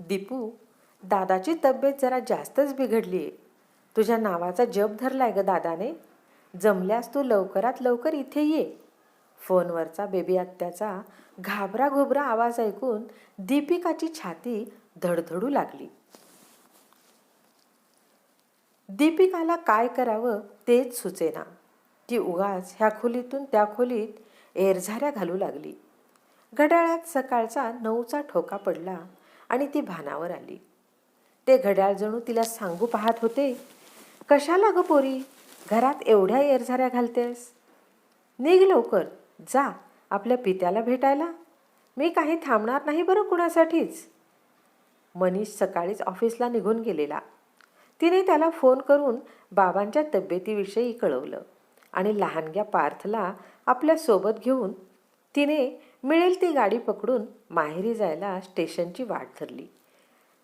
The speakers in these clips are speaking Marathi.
दीपू, दादाची तब्येत जरा जास्तच बिघडली आहे. तुझ्या नावाचा जप धरलाय ग दादाने. जमल्यास तू लवकरात लवकर इथे ये. फोनवरचा बेबी आत्याचा घाबरा घोबरा आवाज ऐकून दीपिकाची छाती धडधडू लागली. दीपिकाला काय करावं तेच सुचेना. ती उगाच ह्या खोलीतून त्या खोलीत एरझाऱ्या घालू लागली. घड्याळात सकाळचा 9चा ठोका पडला आणि ती भानावर आली. ते घड्याळ जणू तिला सांगू पाहत होते, कशाला ग पोरी, घरात एवढ्या एरझाऱ्या घालतेस? निघ लवकर, जा आपल्या पित्याला भेटायला. मी काही थांबणार नाही बरं कुणासाठीच. मनीष सकाळीच ऑफिसला निघून गेलेला. तिने त्याला फोन करून बाबांच्या तब्येतीविषयी कळवलं आणि लहानग्या पार्थला आपल्यासोबत घेऊन तिने मिळेल ती गाडी पकडून माहेरी जायला स्टेशनची वाट धरली.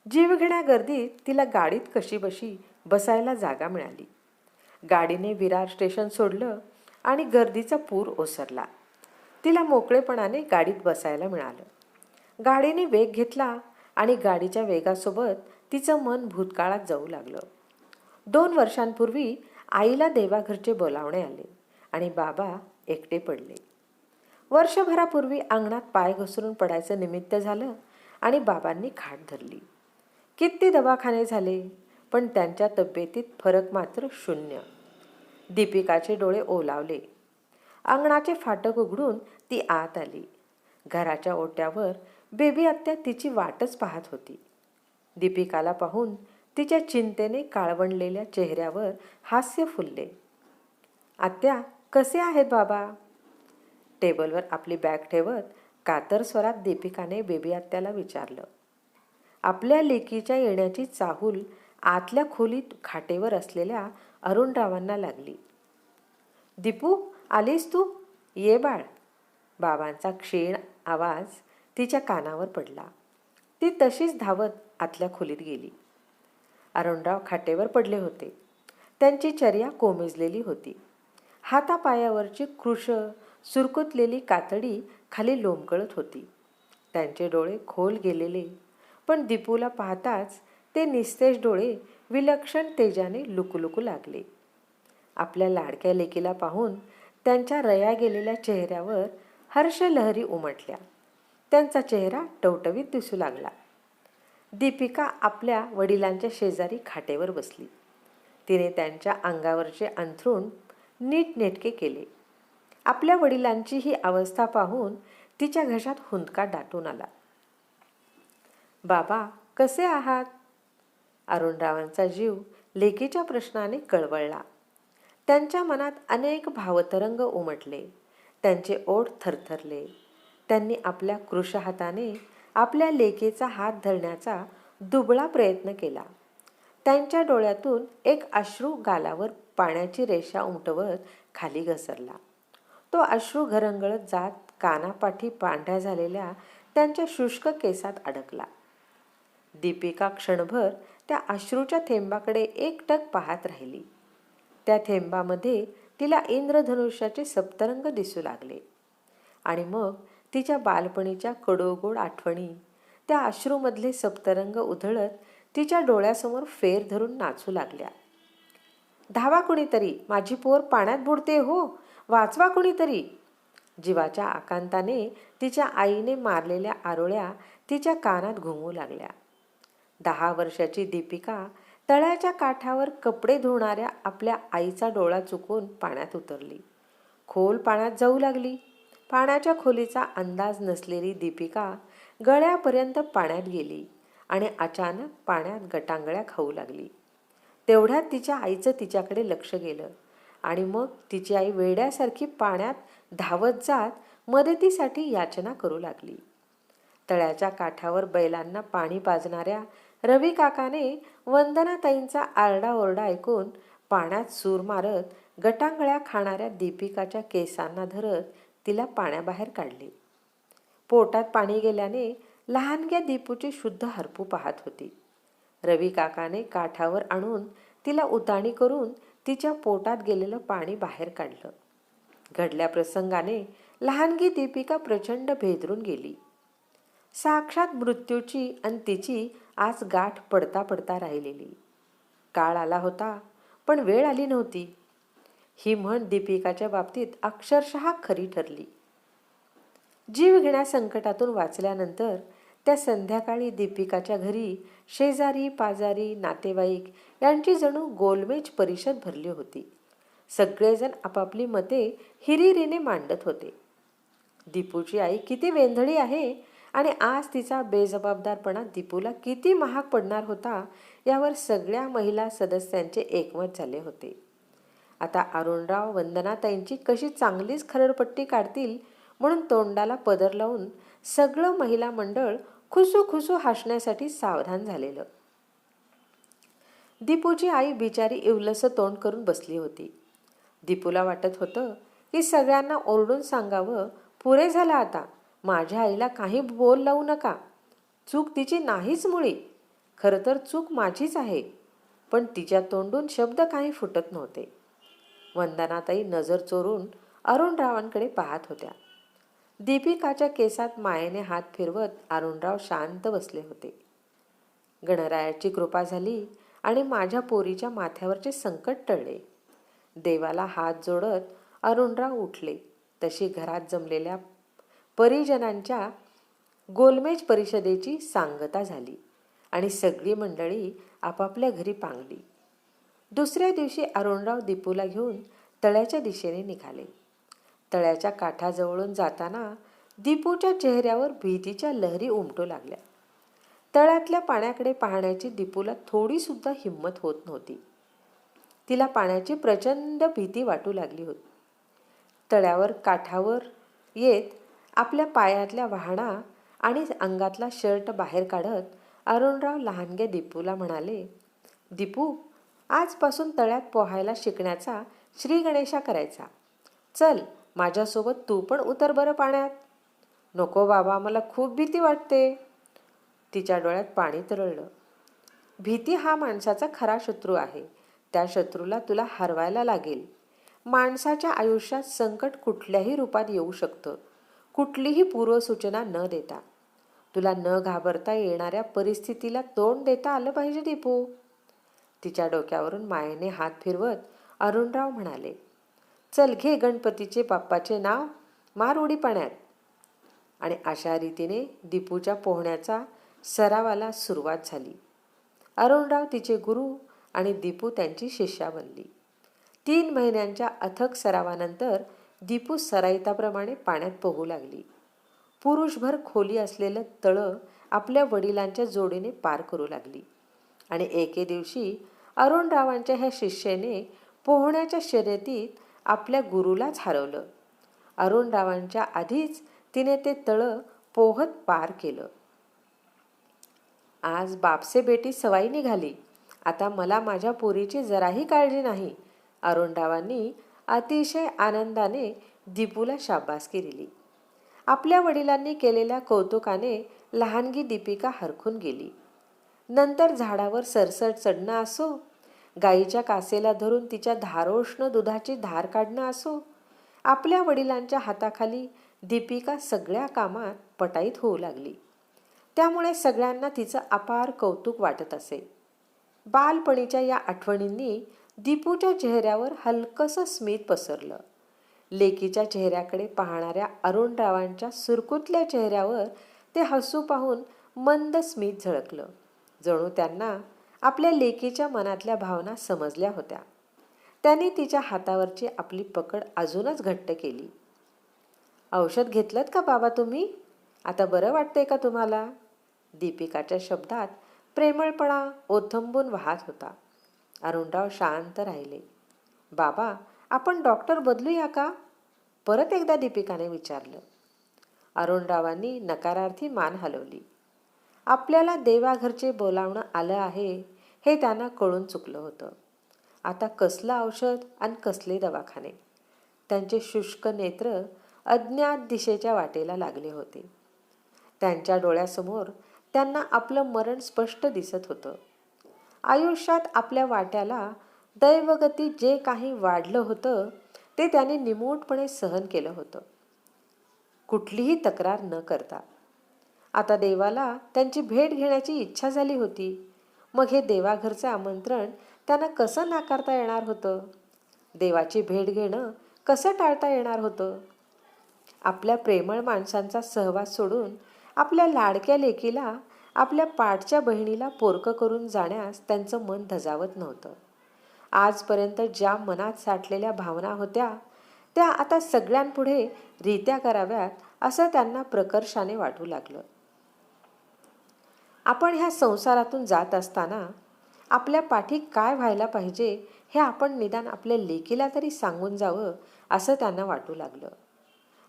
जीवघेण्या गर्दीत तिला गाडीत कशीबशी बसायला जागा मिळाली. गाडीने विरार स्टेशन सोडलं आणि गर्दीचा पूर ओसरला. तिला मोकळेपणाने गाडीत बसायला मिळालं. गाडीने वेग घेतला आणि गाडीच्या वेगासोबत तिचं मन भूतकाळात जाऊ लागलं. 2 वर्षांपूर्वी आईला देवाघरचे बोलावणे आले आणि बाबा एकटे पडले. वर्षभरापूर्वी अंगणात पाय घसरून पडायचं निमित्त झालं आणि बाबांनी खाट धरली. किती दवाखाने झाले, पण त्यांच्या तब्येतीत फरक मात्र शून्य. दीपिकाचे डोळे ओलावले. अंगणाचे फाटक उघडून ती आत आली. घराच्या ओट्यावर बेबी आत्या तिची वाटच पाहत होती. दीपिकाला पाहून तिच्या चिंतेने काळवंडलेल्या चेहऱ्यावर हास्य फुलले. आत्या, कसे आहेत बाबा? टेबलवर आपली बॅग ठेवत कातर स्वरात दीपिकाने बेबी आत्याला विचारलं. आपल्या लेकीच्या येण्याची चाहूल आतल्या खोलीत खाटेवर असलेल्या अरुणरावांना लागली. दीपू, आलीस तू? ये बाळ. बाबांचा क्षीण आवाज तिच्या कानावर पडला. ती तशीच धावत आतल्या खोलीत गेली. अरुणराव खाटेवर पडले होते. त्यांची चर्या कोमेजलेली होती. हातापायावरची कृश सुरकुतलेली कातडी खाली लोंबकळत होती. त्यांचे डोळे खोल गेलेले, पण दीपूला पाहताच ते निस्तेज डोळे विलक्षण तेजाने लुकलुकू लागले. आपल्या लाडक्या लेकीला पाहून त्यांच्या रया गेलेल्या चेहऱ्यावर हर्षलहरी उमटल्या. त्यांचा चेहरा टवटवीत दिसू लागला. दीपिका आपल्या वडिलांच्या शेजारी खाटेवर बसली. तिने त्यांच्या अंगावरचे अंथरूण नीटनेटके केले. आपल्या वडिलांची ही अवस्था पाहून तिच्या घशात हुंदका दाटून आला. बाबा, कसे आहात? अरुणरावांचा जीव लेकीच्या प्रश्नाने कळवळला. त्यांच्या मनात अनेक भावतरंग उमटले. त्यांचे ओठ थरथरले. त्यांनी आपल्या कृश हाताने आपल्या लेकीचा हात धरण्याचा दुबळा प्रयत्न केला. त्यांच्या डोळ्यातून एक अश्रू गालावर पाण्याची रेषा उमटवत खाली घसरला. तो अश्रू घरंगळत जात कानापाठी पांढऱ्या झालेल्या त्यांच्या शुष्क केसात अडकला. दीपिका क्षणभर त्या अश्रूच्या थेंबाकडे एकटक पाहत राहिली. त्या थेंबामध्ये तिला इंद्रधनुष्याचे सप्तरंग दिसू लागले आणि मग तिच्या बालपणीच्या कडोगोड आठवणी त्या अश्रूमधले सप्तरंग उधळत तिच्या डोळ्यासमोर फेर धरून नाचू लागल्या. धावा कुणीतरी, माझी पोर पाण्यात बुडते हो, वाचवा कुणीतरी. जीवाच्या आकांताने तिच्या आईने मारलेल्या आरोळ्या तिच्या कानात घुमू लागल्या. 10 वर्षाची दीपिका तळ्याच्या काठावर कपडे धुणाऱ्या आपल्या आईचा डोळा चुकून पाण्यात उतरली. खोल पाण्यात जाऊ लागली. पाण्याच्या खोलीचा अंदाज नसलेली दीपिका गळ्यापर्यंत पाण्यात गेली आणि अचानक पाण्यात गटांगळ्या खाऊ लागली. तेवढ्यात तिच्या आईचं तिच्याकडे लक्ष गेलं आणि मग तिची आई वेड्यासारखी पाण्यात धावत जात मदतीसाठी याचना करू लागली. तळ्याच्या काठावर बैलांना पाणी पाजणाऱ्या रवी काकाने वंदनाताईंचा आरडाओरडा ऐकून पाण्यात सूर मारत गटांगळ्या खाणाऱ्या दीपिकाच्या केसांना धरत तिला पाण्याबाहेर काढले. पोटात पाणी गेल्याने लहानग्या दीपूची शुद्ध हरपू पाहत होती. रवी काकाने काठावर आणून तिला उताणी करून तिच्या पोटात गेलेलं पाणी बाहेर काढलं. घडल्या प्रसंगाने लहानगी दीपिका प्रचंड भेदरून गेली. साक्षात मृत्यूची आणि तिची आज गाठ पडता पडता राहिलेली. काळ आला होता पण वेळ आली नव्हती. ही म्हण दीपिकाच्या बाबतीत अक्षरशः खरी ठरली. जीवघेण्या संकटातून वाचल्यानंतर त्या संध्याकाळी दीपिकाच्या घरी शेजारी पाजारी नातेवाईक यांची जणू गोलमेज परिषद भरली होती. सगळेजण आपापली मते हिरिरीने मांडत होते. दीपूची आई किती वेंधळी आहे आणि आज तिचा बेजबाबदारपणा दीपूला किती महाग पडणार होता यावर सगळ्या महिला सदस्यांचे एकमत झाले होते. आता अरुणराव वंदनाताईंची कशी चांगलीच खरडपट्टी काढतील म्हणून तोंडाला पदर लावून सगळं महिला मंडळ खुसूखुसू हसण्यासाठी सावधान झालेलं. दीपूची आई बिचारी इवलसं तोंड करून बसली होती. दीपूला वाटत होतं की सगळ्यांना ओरडून सांगावं, पुरे झालं आता, माझ्या आईला काही बोल लावू नका. चूक तिची नाहीच मुळी, खरं तर चूक माझीच आहे. पण तिच्या तोंडून शब्द काही फुटत नव्हते. वंदनाताई नजर चोरून अरुणरावांकडे पाहत होत्या. दीपिकाच्या केसात मायेने हात फिरवत अरुणराव शांत बसले होते. गणरायाची कृपा झाली आणि माझ्या पोरीच्या माथ्यावरचे संकट टळले. देवाला हात जोडत अरुणराव उठले. तशी घरात जमलेल्या परिजनांच्या गोलमेज परिषदेची सांगता झाली आणि सगळी मंडळी आपापल्या घरी पांगली. दुसऱ्या दिवशी अरुणराव दीपूला घेऊन तळ्याच्या दिशेने निघाले. तळ्याच्या काठाजवळून जाताना दीपूच्या चेहऱ्यावर भीतीच्या लहरी उमटू लागल्या. तळ्यातल्या पाण्याकडे पाहण्याची दीपूला थोडी सुद्धा हिंमत होत नव्हती. तिला पाण्याची प्रचंड भीती वाटू लागली होती. तळ्यावर काठावर येत आपल्या पायातल्या वाहणा आणि अंगातला शर्ट बाहेर काढत अरुणराव लहानग्या दीपूला म्हणाले, दीपू, आजपासून तळ्यात पोहायला शिकण्याचा श्री गणेशा करायचा. चल, माझ्यासोबत तू पण उतर बरं पाण्यात. नको बाबा, मला खूप भीती वाटते. तिच्या डोळ्यात पाणी तरळलं. भीती हा माणसाचा खरा शत्रू आहे. त्या शत्रूला तुला हरवायला लागेल. माणसाच्या आयुष्यात संकट कुठल्याही रूपात येऊ शकतं, कुठलीही पूर्वसूचना न देता. तुला न घाबरता येणाऱ्या परिस्थितीला तोंड देता आलं पाहिजे दीपू. तिच्या डोक्यावरून मायेने हात फिरवत अरुणराव म्हणाले, चल घे गणपतीचे बाप्पाचे नाव, मार उडी पाण्यात. आणि अशा रीतीने दीपूच्या पोहण्याचा सरावाला सुरुवात झाली. अरुणराव तिचे गुरु आणि दीपू त्यांची शिष्या बनली. 3 महिन्यांच्या अथक सरावानंतर दीपू सराईताप्रमाणे पाण्यात पोहू लागली. पुरुषभर खोली असलेलं तळं आपल्या वडिलांच्या जोडीने पार करू लागली. आणि एके दिवशी अरुणरावांच्या ह्या शिष्येने पोहण्याच्या शर्यतीत आपल्या गुरुलाच हरवलं. अरुणरावांच्या आधीच तिने ते तळं पोहत पार केलं. आज बापसे बेटी सवाई निघाली. आता मला माझ्या पोरीची जराही काळजी नाही. अरुणरावांनी अतिशय आनंदाने दीपूला शाबासकी दिली. आपल्या वडिलांनी केलेल्या कौतुकाने लहानगी दीपिका हरखून गेली. नंतर झाडावर सरसर चढणं असो, गाईच्या कासेला धरून तिच्या धारोष्ण दुधाची धार काढणं असो, आपल्या वडिलांच्या हाताखाली दीपिका सगळ्या कामात पटाईत होऊ लागली. त्यामुळे सगळ्यांना तिचं अपार कौतुक वाटत असे. बालपणीच्या या आठवणींनी दीपूच्या चेहऱ्यावर हलकसं स्मित पसरलं. लेकीच्या चेहऱ्याकडे पाहणाऱ्या अरुणरावांच्या सुरकुतल्या चेहऱ्यावर ते हसू पाहून मंद स्मित झळकलं. जणू त्यांना आपल्या लेकीच्या मनातल्या भावना समजल्या होत्या. त्यांनी तिच्या हातावरची आपली पकड अजूनच घट्ट केली. औषध घेतलंत का बाबा तुम्ही? आता बरं वाटतंय का तुम्हाला? दीपिकाच्या शब्दात प्रेमळपणा ओथंबून वाहत होता. अरुणराव शांत राहिले. बाबा, आपण डॉक्टर बदलूया का? परत एकदा दीपिकाने विचारलं. अरुणरावांनी नकारार्थी मान हलवली. आपल्याला देवाघरचे बोलावणं आलं आहे हे त्यांना कळून चुकलं होतं. आता कसलं औषध आणि कसले दवाखाने? त्यांचे शुष्क नेत्र अज्ञात दिशेच्या वाटेला लागले होते. त्यांच्या डोळ्यासमोर त्यांना आपलं मरण स्पष्ट दिसत होतं. आयुष्यात आपल्या वाट्याला दैवगती जे काही वाढलं होतं ते त्यांनी निमूटपणे सहन केलं होतं, कुठलीही तक्रार न करता. आता देवाला त्यांची भेट घेण्याची इच्छा झाली होती. मग हे देवाघरचे आमंत्रण त्यांना कसं नाकारता येणार होतं? देवाची भेट घेणं कसं टाळता येणार होतं? आपल्या प्रेमळ माणसांचा सहवास सोडून आपल्या लाडक्या लेकीला, आपल्या पाठच्या बहिणीला पोरकं करून जाण्यास त्यांचं मन धजावत नव्हतं. आजपर्यंत ज्या मनात साठलेल्या भावना होत्या त्या आता सगळ्यांपुढे रित्या कराव्यात असं त्यांना प्रकर्षाने वाटू लागलं. आपण ह्या संसारातून जात असताना आपल्या पाठी काय व्हायला पाहिजे हे आपण निदान आपल्या लेकीला तरी सांगून जावं असं त्यांना वाटू लागलं.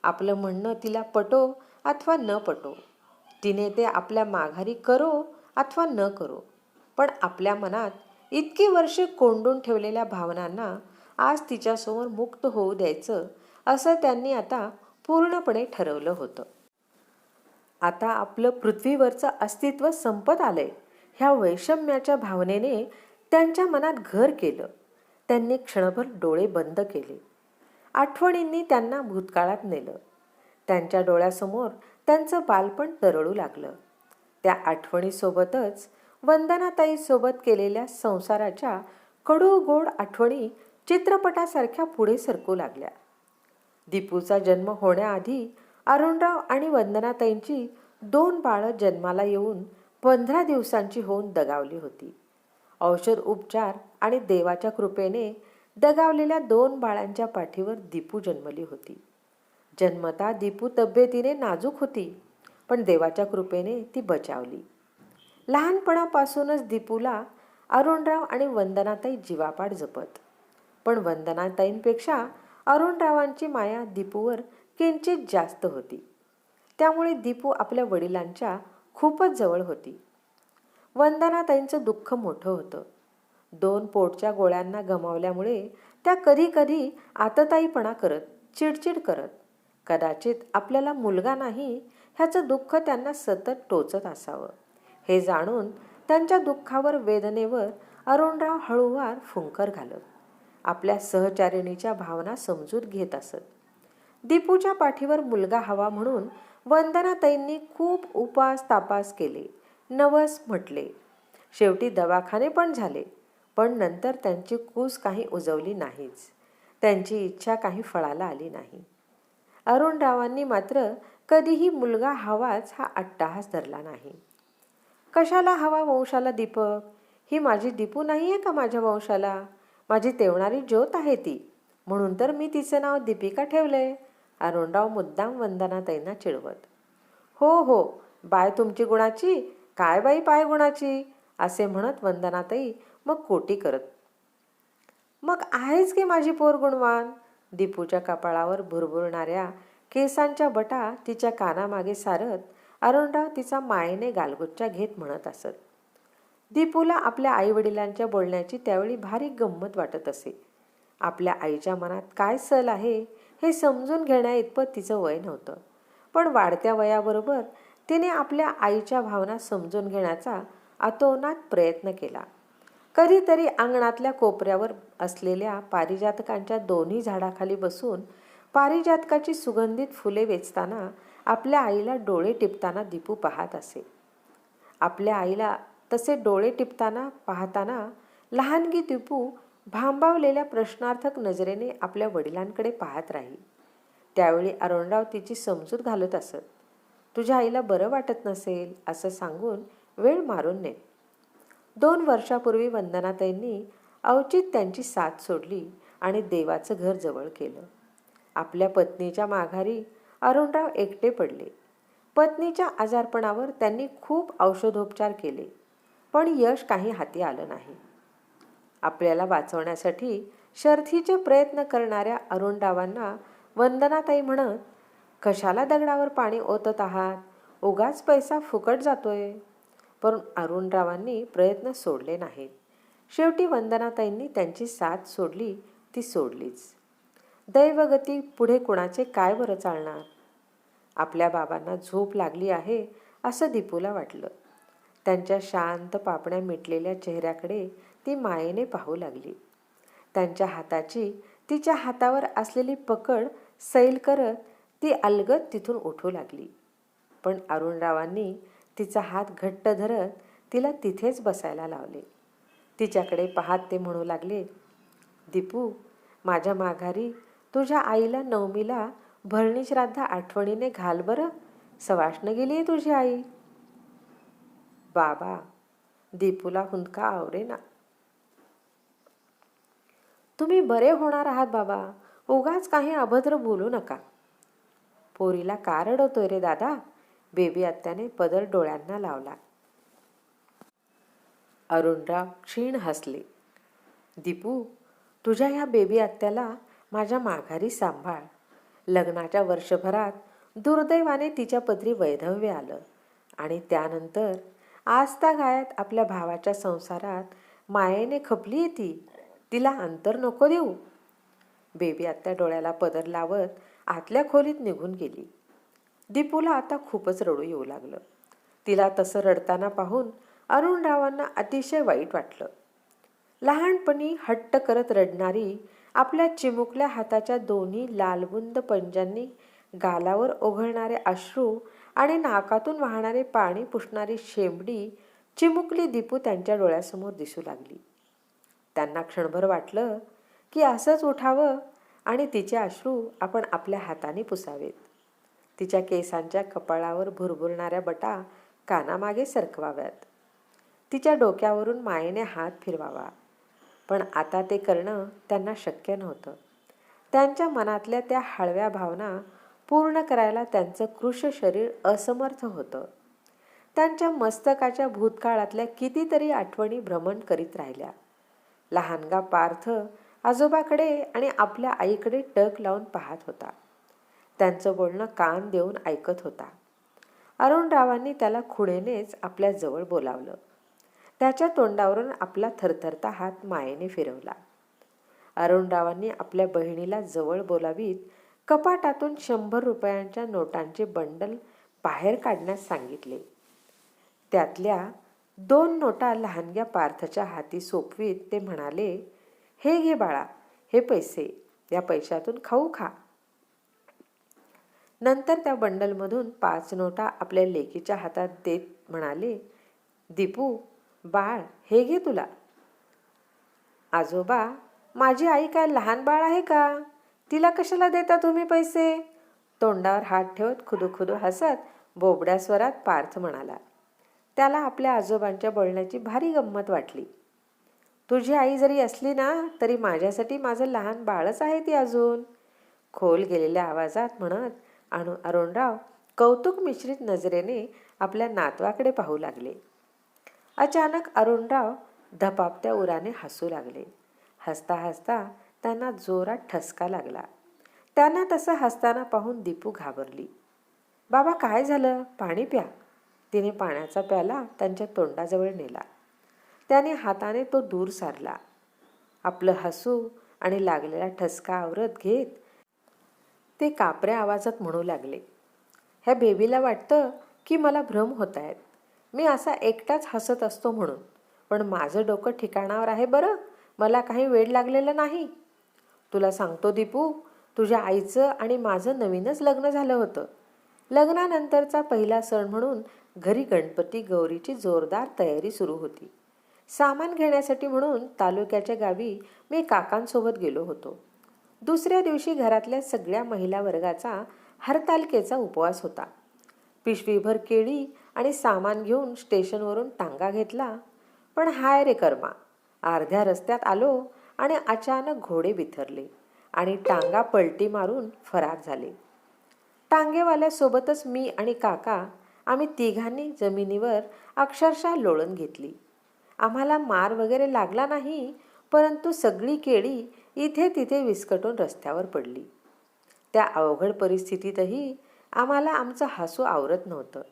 आपलं म्हणणं तिला पटो अथवा न पटो, तिने ते आपल्या माघारी करो अथवा न करो, पण आपल्या मनात इतकी वर्षे कोंडून ठेवलेल्या भावनांना आज तिच्यासमोर मुक्त होऊ द्यायचं असं त्यांनी आता पूर्णपणे ठरवलं होतं. आता आपलं पृथ्वीवरचं अस्तित्व संपत आलंय ह्या वैषम्याच्या भावनेने त्यांच्या मनात घर केलं. त्यांनी क्षणभर डोळे बंद केले. आठवणींनी त्यांना भूतकाळात नेलं. त्यांच्या डोळ्यासमोर त्यांचं बालपण तरळू लागलं. त्या आठवणीसोबतच वंदनाताईसोबत केलेल्या संसाराच्या कडू गोड आठवणी चित्रपटासारख्या पुढे सरकू लागल्या. दीपूचा जन्म होण्याआधी अरुणराव आणि वंदनाताईंची 2 बाळं जन्माला येऊन 15 दिवसांची होऊन दगावली होती. औषध उपचार आणि देवाच्या कृपेने दगावलेल्या 2 बाळांच्या पाठीवर दीपू जन्मली होती. जन्मता दीपू तब्येतीने नाजूक होती, पण देवाच्या कृपेने ती बचावली. लहानपणापासूनच दीपूला अरुणराव आणि वंदनाताई जीवापाड जपत, पण वंदनाताईंपेक्षा अरुणरावांची माया दीपूवर किंचित जास्त होती. त्यामुळे दीपू आपल्या वडिलांच्या खूपच जवळ होती. वंदनाताईंचं दुःख मोठं होतं. 2 पोटच्या गोळ्यांना गमावल्यामुळे त्या कधी कधी आतताईपणा करत, चिडचिड करत. कदाचित आपल्याला मुलगा नाही ह्याचं दुःख त्यांना सतत टोचत असावं. हे जाणून त्यांच्या दुःखावर, वेदनेवर अरुणराव हळूवार फुंकर घालत. आपल्या सहचारिणीच्या भावना समजून घेत असत. दीपूच्या पाठीवर मुलगा हवा म्हणून वंदनाताईंनी खूप उपास तापास केले, नवस म्हटले. शेवटी दवाखाने पण झाले, पण नंतर त्यांची कूस काही उजवली नाहीच. त्यांची इच्छा काही फळाला आली नाही. अरुणरावांनी मात्र कधीही मुलगा हवाच हा अट्टाहास धरला नाही. कशाला हवा वंशाला दीपक? ही माझी दीपू नाही आहे का माझ्या वंशाला? माझी तेवणारी ज्योत आहे ती, म्हणून तर मी तिचं नाव दीपिका ठेवलंय. अरुणराव मुद्दाम वंदनाताईंना चिडवत. हो हो, बाय तुमची गुणाची, काय बाई पाय गुणाची, असे म्हणत वंदनाताई मग कोटी करत. मग आहेच की माझी पोर गुणवान. दीपूच्या कपाळावर भुरभुरणाऱ्या केसांच्या बटा तिच्या कानामागे सारत अरुणराव तिचा मायेने गालगुच्चा घेत म्हणत असत. दीपूला आपल्या आईवडिलांच्या बोलण्याची त्यावेळी भारी गंमत वाटत असे. आपल्या आईच्या मनात काय सल आहे हे समजून घेण्याइतपत तिचं वय नव्हतं, पण वाढत्या वयाबरोबर तिने आपल्या आईच्या भावना समजून घेण्याचा अतोनात प्रयत्न केला. कधीतरी अंगणातल्या कोपऱ्यावर असलेल्या पारिजातकांच्या 2 झाडाखाली बसून पारिजातकाची सुगंधित फुले वेचताना आपल्या आईला डोळे टिपताना दीपू पाहत असे. आपल्या आईला तसे डोळे टिपताना पाहताना लहानगी दीपू भांबावलेल्या प्रश्नार्थक नजरेने आपल्या वडिलांकडे पाहत राही. त्यावेळी अरुणराव तिची समजूत घालत असत. तुझ्या आईला बरं वाटत नसेल असं सांगून वेळ मारून नेत. 2 वर्षापूर्वी वंदनाताईंनी औचित्यांची साथ सोडली आणि देवाचं घर जवळ केलं. आपल्या पत्नीच्या माघारी अरुणराव एकटे पडले. पत्नीच्या आजारपणावर त्यांनी खूप औषधोपचार केले, पण यश काही हाती आलं नाही. आपल्याला वाचवण्यासाठी शर्थीचे प्रयत्न करणाऱ्या अरुणरावांना वंदनाताई म्हणत, कशाला दगडावर पाणी ओतत आहात, उगाच पैसा फुकट जातोय. पण अरुणरावांनी प्रयत्न सोडले नाहीत. शेवटी वंदनाताईंनी त्यांची साथ सोडली ती सोडलीच. दैवगती पुढे कुणाचे काय बरं चालणार. आपल्या बाबांना झोप लागली आहे असं दीपूला वाटलं. त्यांच्या शांत पापण्या मिटलेल्या चेहऱ्याकडे ती मायेने पाहू लागली. त्यांच्या हाताची तिच्या हातावर असलेली पकड सैल करत ती अलगद तिथून उठू लागली. पण अरुणरावांनी तिचा हात घट्ट धरत तिला तिथेच बसायला लावले. तिच्याकडे पाहत ते म्हणू लागले, दीपू, माझ्या माघारी तुझ्या आईला नवमीला भरणी श्राद्ध आठवणीने घाल बरं. सवाष्ण गेली आहे तुझी आई. बाबा, दीपूला हुंदका आवरेना. तुम्ही बरे होणार आहात बाबा, उगाच काही अभद्र बोलू नका. पोरीला का रडवतोय रे दादा? बेबी आत्याने पदर डोळ्यांना लावला. अरुणराव क्षीण हसले. दीपू, तुझ्या ह्या बेबी आत्याला माझ्या माघारी सांभाळ. लग्नाच्या वर्षभरात दुर्दैवाने तिच्या पदरी वैधव्य आलं आणि त्यानंतर आजतागायत आपल्या भावाच्या संसारात मायेने खपली ती. तिला अंतर नको देऊ. बेबी आत्या डोळ्याला पदर लावत आतल्या खोलीत निघून गेली. दीपूला आता खूपच रडू येऊ लागलं. तिला तसं रडताना पाहून अरुणरावांना अतिशय वाईट वाटलं. लहानपणी हट्ट करत रडणारी, आपल्या चिमुकल्या हाताच्या दोन्ही लालबुंद पंजांनी गालावर ओघळणारे अश्रू आणि नाकातून वाहणारे पाणी पुसणारी शेंबडी चिमुकली दीपू त्यांच्या डोळ्यासमोर दिसू लागली. त्यांना क्षणभर वाटलं की असंच उठावं आणि तिचे अश्रू आपण आपल्या हाताने पुसावेत. तिच्या केसांच्या कपाळावर भुरभुरणाऱ्या बटा कानामागे सरकवाव्यात. तिच्या डोक्यावरून मायेने हात फिरवावा. पण आता ते करणं त्यांना शक्य नव्हतं. त्यांच्या मनातल्या त्या हळव्या भावना पूर्ण करायला त्यांचं कृश शरीर असमर्थ होतं. त्यांच्या मस्तकाच्या भूतकाळातल्या कितीतरी आठवणी भ्रमण करीत राहिल्या. लहानगा पार्थ आजोबाकडे आणि आपल्या आईकडे टक लावून पाहत होता. त्यांचं बोलणं कान देऊन ऐकत होता. अरुणरावांनी त्याला खुणेनेच आपल्या जवळ बोलावलं. त्याच्या तोंडावरून आपला थरथरता हात मायेने फिरवला. अरुणरावांनी आपल्या बहिणीला जवळ बोलावीत कपाटातून 100 रुपयांच्या नोटांचे बंडल बाहेर काढण्यास सांगितले. त्यातल्या 2 नोटा लहानग्या पार्थच्या हाती सोपवीत ते म्हणाले, हे घे बाळा, हे पैसे. या पैशातून खाऊ खा. नंतर त्या बंडलमधून 5 नोटा आपल्या लेकीच्या हातात देत म्हणाले, दीपू बाळ, हे घे तुला. आजोबा, माझी आई काय लहान बाळ आहे का? तिला कशाला देता तुम्ही पैसे? तोंडावर हात ठेवत खुदूखुदू हसत बोबड्या स्वरात पार्थ म्हणाला. त्याला आपल्या आजोबांच्या बोलण्याची भारी गंमत वाटली. तुझी आई जरी असली ना, तरी माझ्यासाठी माझं लहान बाळच आहे ती अजून. खोल गेलेल्या आवाजात म्हणत अरुणराव कौतुक मिश्रित नजरेने आपल्या नातवाकडे पाहू लागले. अचानक अरुणराव धपापत्या उराने हसू लागले. हसता हसता त्यांना जोरात ठसका लागला. त्यांना तसं हसताना पाहून दीपू घाबरली. बाबा, काय झालं? पाणी प्या. तिने पाण्याचा प्याला त्यांच्या तोंडाजवळ नेला. त्याने हाताने तो दूर सारला. आपलं हसू आणि लागलेला ठसका आवरत घेत ते कापऱ्या आवाजात म्हणू लागले, ह्या बेबीला वाटतं की मला भ्रम होत आहेत. मी असा एकटाच हसत असतो म्हणून. पण माझं डोकं ठिकाणावर आहे बरं. मला काही वेड लागलेलं नाही. तुला सांगतो दीपू, तुझ्या आईचं आणि माझं नवीनच लग्न झालं होतं. लग्नानंतरचा पहिला सण म्हणून घरी गणपती गौरीची जोरदार तयारी सुरू होती. सामान घेण्यासाठी म्हणून तालुक्याच्या गावी मी काकांसोबत गेलो होतो. दुसऱ्या दिवशी घरातल्या सगळ्या महिला वर्गाचा हरतालिकेचा उपवास होता. पिशवीभर केळी आणि सामान घेऊन स्टेशनवरून टांगा घेतला. पण हाय रे कर्मा, अर्ध्या रस्त्यात आलो आणि अचानक घोडे बिथरले आणि टांगा पलटी मारून फरार झाले. टांगेवाल्यासोबतच मी आणि काका, आम्ही तिघांनी जमिनीवर अक्षरशः लोळण घेतली. आम्हाला मार वगैरे लागला नाही, परंतु सगळी केळी इथे तिथे विस्कटून रस्त्यावर पडली. त्या अवघड परिस्थितीतही आम्हाला आमचं हसू आवरत नव्हतं.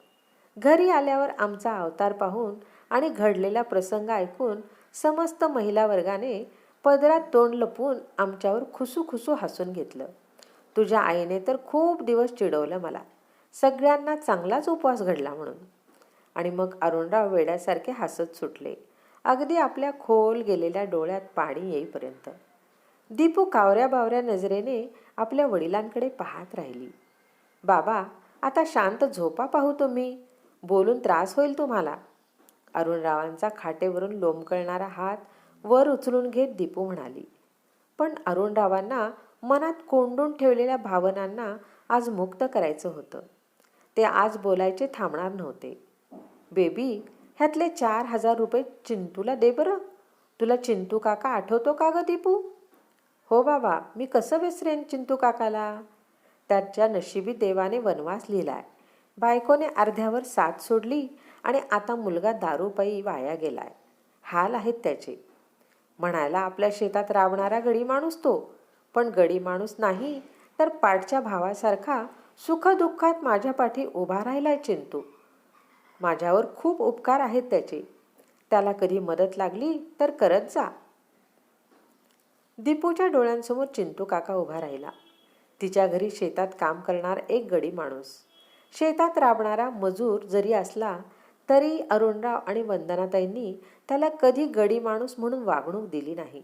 घरी आल्यावर आमचा अवतार पाहून आणि घडलेला प्रसंग ऐकून समस्त महिला वर्गाने पदरात तोंड लपवून आमच्यावर खुसूखुसू हसून घेतलं. तुझ्या आईने तर खूप दिवस चिडवलं मला, सगळ्यांना चांगलाच उपवास घडला म्हणून. आणि मग अरुणराव वेड्यासारखे हसत सुटले, अगदी आपल्या खोल गेलेल्या डोळ्यात पाणी येईपर्यंत. दीपू कावऱ्या बावऱ्या नजरेने आपल्या वडिलांकडे पाहत राहिली. बाबा, आता शांत झोपा पाहू तुम्ही, बोलून त्रास होईल तुम्हाला. अरुणरावांचा खाटेवरून लोंबकळणारा हात वर उचलून घेत दीपू म्हणाली. पण अरुणरावांना मनात कोंडून ठेवलेल्या भावनांना आज मुक्त करायचं होतं. ते आज बोलायचे थांबणार नव्हते. बेबी, ह्यातले 4,000 रुपये चिंटूला दे बरं. तुला चिंटू काका आठवतो का ग दीपू? हो बाबा, मी कसं विसरेन चिंटू काकाला. त्याच्या नशिबी देवाने वनवास लिहिलाय. बायकोने अर्ध्यावर साथ सोडली आणि आता मुलगा दारूपायी वाया गेलाय. हाल आहेत त्याचे. म्हणायला आपल्या शेतात राबणारा गडी माणूस तो, पण गडी माणूस नाही तर पाठच्या भावासारखा सुखदुःखात माझ्या पाठी उभा राहिलाय चिंटू. माझ्यावर खूप उपकार आहेत त्याचे. त्याला कधी मदत लागली तर करत जा. दीपूच्या डोळ्यांसमोर चिंटू काका उभा राहिला. तिच्या घरी शेतात काम करणार एक गडी माणूस. शेतात राबणारा मजूर जरी असला तरी अरुणराव आणि वंदनाताईंनी त्याला कधी गडी माणूस म्हणून वागणूक दिली नाही.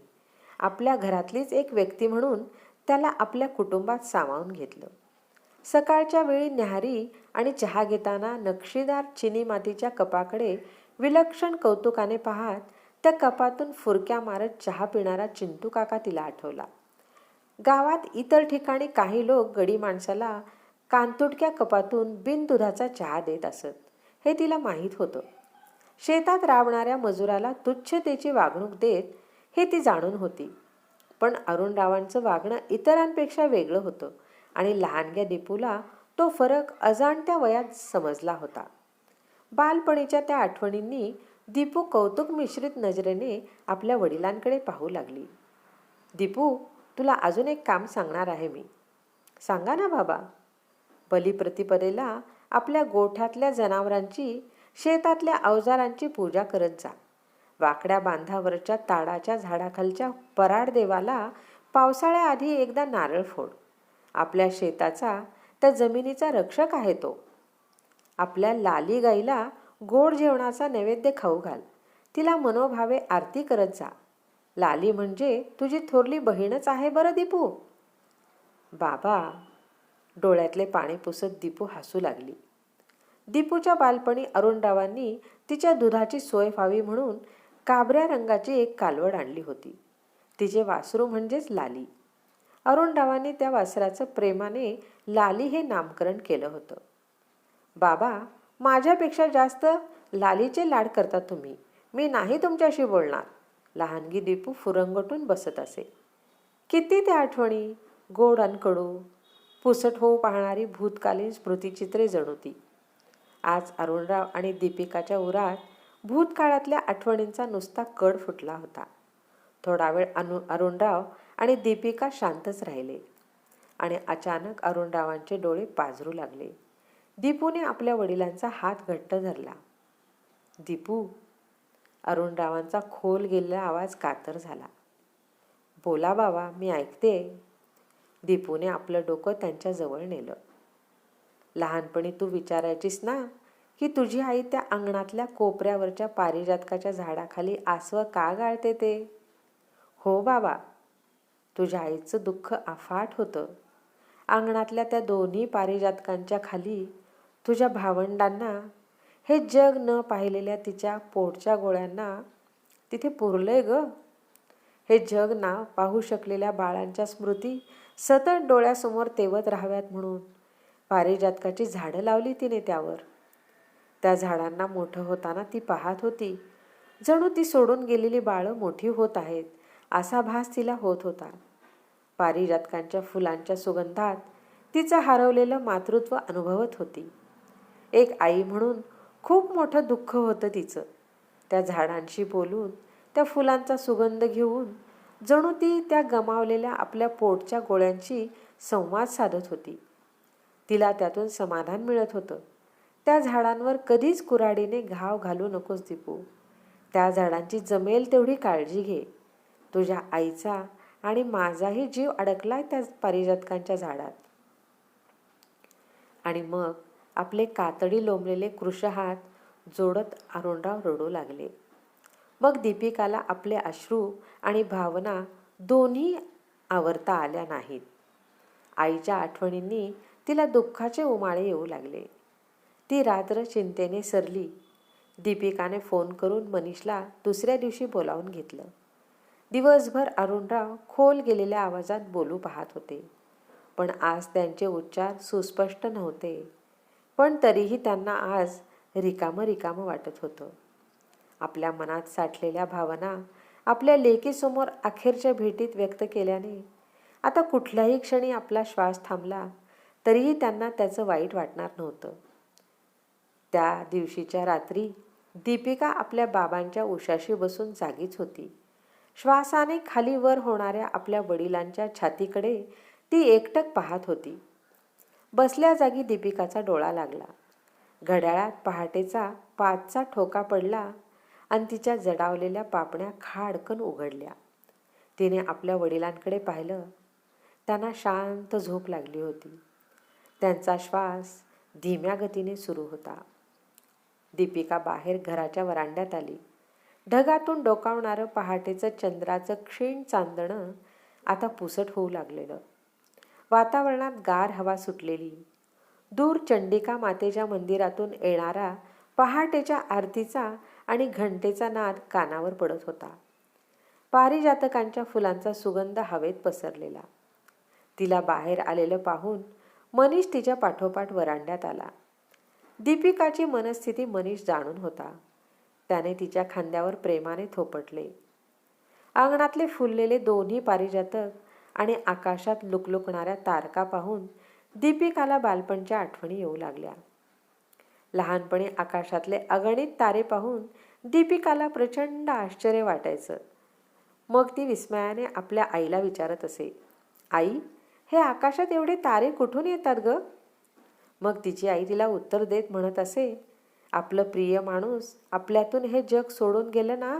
आपल्या घरातलीच एक व्यक्ती म्हणून त्याला आपल्या कुटुंबात सामावून घेतलं. सकाळच्या वेळी न्याहारी आणि चहा घेताना नक्षीदार चिनी मातीच्या कपाकडे विलक्षण कौतुकाने पाहत त्या कपातून फुरक्या मारत चहा पिणारा चिंटू काका तिला आठवला. गावात इतर ठिकाणी काही लोक गडी माणसाला कानतुटक्या कपातून बिनदुधाचा चहा देत असत, हे तिला माहीत होतं. शेतात राबणाऱ्या मजुराला तुच्छतेची वागणूक देत हे ती जाणून होती. पण अरुणरावांचं वागणं इतरांपेक्षा वेगळं होतं आणि लहानग्या दीपूला तो फरक अजाणत्या वयात समजला होता. बालपणीच्या त्या आठवणींनी दीपू कौतुक मिश्रित नजरेने आपल्या वडिलांकडे पाहू लागली. दीपू, तुला अजून एक काम सांगणार आहे मी. सांगा ना बाबा. बलिप्रतिपदेला आपल्या गोठ्यातल्या जनावरांची, शेतातल्या अवजारांची पूजा करत जा. वाकड्या बांधावरच्या ताडाच्या झाडाखालच्या पराड देवाला पावसाळ्याआधी एकदा नारळ फोड. आपल्या शेताचा, त्या जमिनीचा रक्षक आहे तो. आपल्या लाली गाईला गोड जेवणाचा नैवेद्य खाऊ घाल. तिला मनोभावे आरती करत जा. लाली म्हणजे तुझी थोरली बहीणच आहे बरं दीपू. बाबा, डोळ्यातले पाणी पुसत दीपू हसू लागली. दीपूच्या बालपणी अरुणरावांनी तिच्या दुधाची सोय व्हावी म्हणून काबऱ्या रंगाची एक कालवड आणली होती. तिचे वासरू म्हणजेच लाली. अरुणरावांनी त्या वासराचं प्रेमाने लाली हे नामकरण केलं होतं. बाबा, माझ्यापेक्षा जास्त लालीचे लाड करता तुम्ही. मी नाही तुमच्याशी बोलणार. लहानगी दीपू फुरंगटून बसत असे. किती त्या आठवणी, गोड अन कडू, पुसट होऊ पाहणारी भूतकालीन स्मृतिचित्रे जणू ती. आज अरुणराव आणि दीपिकाच्या उरात भूतकाळातल्या आठवणींचा नुसता कड फुटला होता. थोडा वेळ अरुणराव आणि दीपिका शांतच राहिले आणि अचानक अरुणरावांचे डोळे पाजरू लागले. दीपूने आपल्या वडिलांचा हात घट्ट धरला. दीपू, अरुणरावांचा खोल गेलेला आवाज कातर झाला. बोला बाबा, मी ऐकते. दीपूने आपलं डोकं त्यांच्या जवळ नेलं. लहानपणी तू विचारायचीस ना की तुझी आई त्या अंगणातल्या कोपऱ्यावरच्या पारिजातकाच्या झाडाखाली आसवं का गाळते ते? हो बाबा, तुझ्या आईचं दुःख अफाट होतं. अंगणातल्या त्या दोन्ही पारिजातकांच्या खाली तुझ्या भावंडांना, हे जग न पाहिलेल्या तिच्या पोटच्या गोळ्यांना तिथे पुरलंय ग. हे जग ना पाहू शकलेल्या बाळांच्या स्मृती सतत डोळ्यासमोर तेवत राहाव्यात म्हणून पारिजातकाची झाडं लावली तिने त्यावर. त्या झाडांना मोठं होताना ती पाहत होती. जणू ती सोडून गेलेली बाळं मोठी होत आहेत असा भास तिला होत होता. पारिजातकांच्या फुलांच्या सुगंधात तिचं हरवलेलं मातृत्व अनुभवत होती. एक आई म्हणून खूप मोठं दुःख होतं तिचं. त्या झाडांशी बोलून, त्या फुलांचा सुगंध घेऊन जणू ती त्या गमावलेल्या आपल्या पोटच्या गोळ्यांशी संवाद साधत होती. तिला त्यातून समाधान मिळत होतं. त्या झाडांवर कधीच कुऱ्हाडीने घाव घालू नकोस दीपू. त्या झाडांची जमेल तेवढी काळजी घे. तुझ्या आईचा आणि माझाही जीव अडकलाय त्या पारिजातकांच्या झाडात. आणि मग आपले कातडी लोंबलेले कृशहात जोडत अरुणराव रडू लागले. मग दीपिकाला आपले अश्रू आणि भावना दोन्ही आवरता आल्या नाहीत. आईच्या आठवणींनी तिला दुःखाचे उमाळे येऊ लागले. ती रात्र चिंतेने सरली. दीपिकाने फोन करून मनीषला दुसऱ्या दिवशी बोलावून घेतलं. दिवसभर अरुणराव खोल गेलेल्या आवाजात बोलू पाहत होते, पण आज त्यांचे उच्चार सुस्पष्ट नव्हते. पण तरीही त्यांना आज रिकामं वाटत होतं. आपल्या मनात साठलेल्या भावना आपल्या लेकीसमोर अखेरच्या भेटीत व्यक्त केल्याने आता कुठल्याही क्षणी आपला श्वास थांबला तरीही त्यांना त्याचं वाईट वाटणार नव्हतं. त्या दिवशीच्या रात्री दीपिका आपल्या बाबांच्या उशाशी बसून जागीच होती. श्वासाने खाली वर होणाऱ्या आपल्या वडिलांच्या छातीकडे ती एकटक पाहत होती. बसल्या जागी दीपिकाचा डोळा लागला. घड्याळात पहाटेचा 5चा ठोका पडला आणि तिच्या जडावलेल्या पापण्या खाडकन उघडल्या. तिने आपल्या वडिलांकडे पाहिलं. त्यांना शांत झोप लागली होती. त्यांचा श्वास धीम्या गतीने सुरू होता. दीपिका बाहेर घराच्या वरांड्यात आली. ढगातून डोकावणारं पहाटेचं चंद्राचं क्षीण चांदणं आता पुसट होऊ लागलेलं. वातावरणात गार हवा सुटलेली. दूर चंडिका मातेच्या मंदिरातून येणारा पहाटेच्या आरतीचा आणि घंटेचा नाद कानावर पडत होता. पारिजातकांच्या फुलांचा सुगंध हवेत पसरलेला. तिला बाहेर आलेलं पाहून मनीष तिच्या पाठोपाठ वरांड्यात आला. दीपिकाची मनस्थिती मनीष जाणून होता. त्याने तिच्या खांद्यावर प्रेमाने थोपटले. अंगणातले फुललेले दोन्ही पारिजातक आणि आकाशात लुकलुकणाऱ्या तारका पाहून दीपिकाला बालपणच्या आठवणी येऊ लागल्या. लहानपणी आकाशातले अगणित तारे पाहून दीपिकाला प्रचंड आश्चर्य वाटायचं. मग ती विस्मयाने आपल्या आईला विचारत असे, आई, हे आकाशात एवढे तारे कुठून येतात ग? मग तिची आई तिला उत्तर देत म्हणत असे, आपलं प्रिय माणूस आपल्यातून हे जग सोडून गेलं ना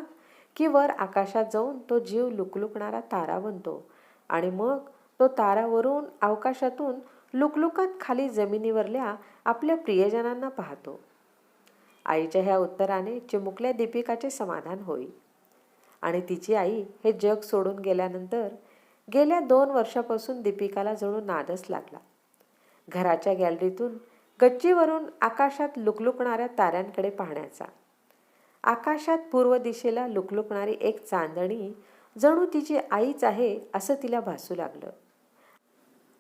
की वर आकाशात जाऊन तो जीव लुकलुकणारा तारा बनतो आणि मग तो तारावरून अवकाशातून लुकलुकत खाली जमिनीवरल्या आपल्या प्रियजनांना पाहतो. आईच्या ह्या उत्तराने चिमुकल्या दीपिकाचे समाधान होई. आणि तिची आई हे जग सोडून गेल्यानंतर गेल्या 2 वर्षापासून दीपिकाला जणू नादच लागला. घराच्या गॅलरीतून गच्चीवरून आकाशात लुकलुकणाऱ्या ताऱ्यांकडे पाहण्याचा. आकाशात पूर्व दिशेला लुकलुकणारी एक चांदणी जणू तिची आईच आहे असं तिला भासू लागलं.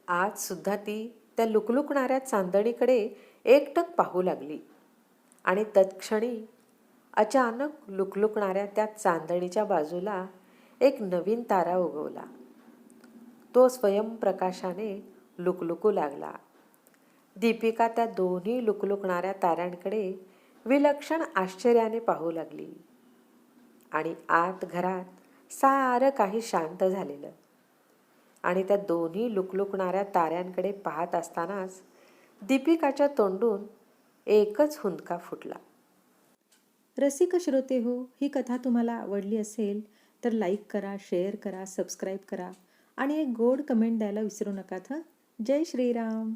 आज सुद्धा ती त्या लुकलुकणाऱ्या चांदणीकडे एकटक पाहू लागली. आणि तत्क्षणी अचानक लुकलुकणाऱ्या त्या चांदणीच्या बाजूला एक नवीन तारा उगवला. तो स्वयंप्रकाशाने लुकलुकू लागला. दीपिका त्या दोन्ही लुकलुकणाऱ्या ताऱ्यांकडे विलक्षण आश्चर्याने पाहू लागली. आणि आत घरात सारं काही शांत झालेलं. आणि त्या दोन्ही लुकलुकणाऱ्या ताऱ्यांकडे पाहत असतानाच दीपिकाच्या तोंडून एकच हुंदका फुटला. रसिक श्रोते हो, ही कथा तुम्हाला आवडली असेल तर लाईक करा, शेअर करा, सबस्क्राईब करा आणि एक गोड कमेंट द्यायला विसरू नका. जय श्रीराम.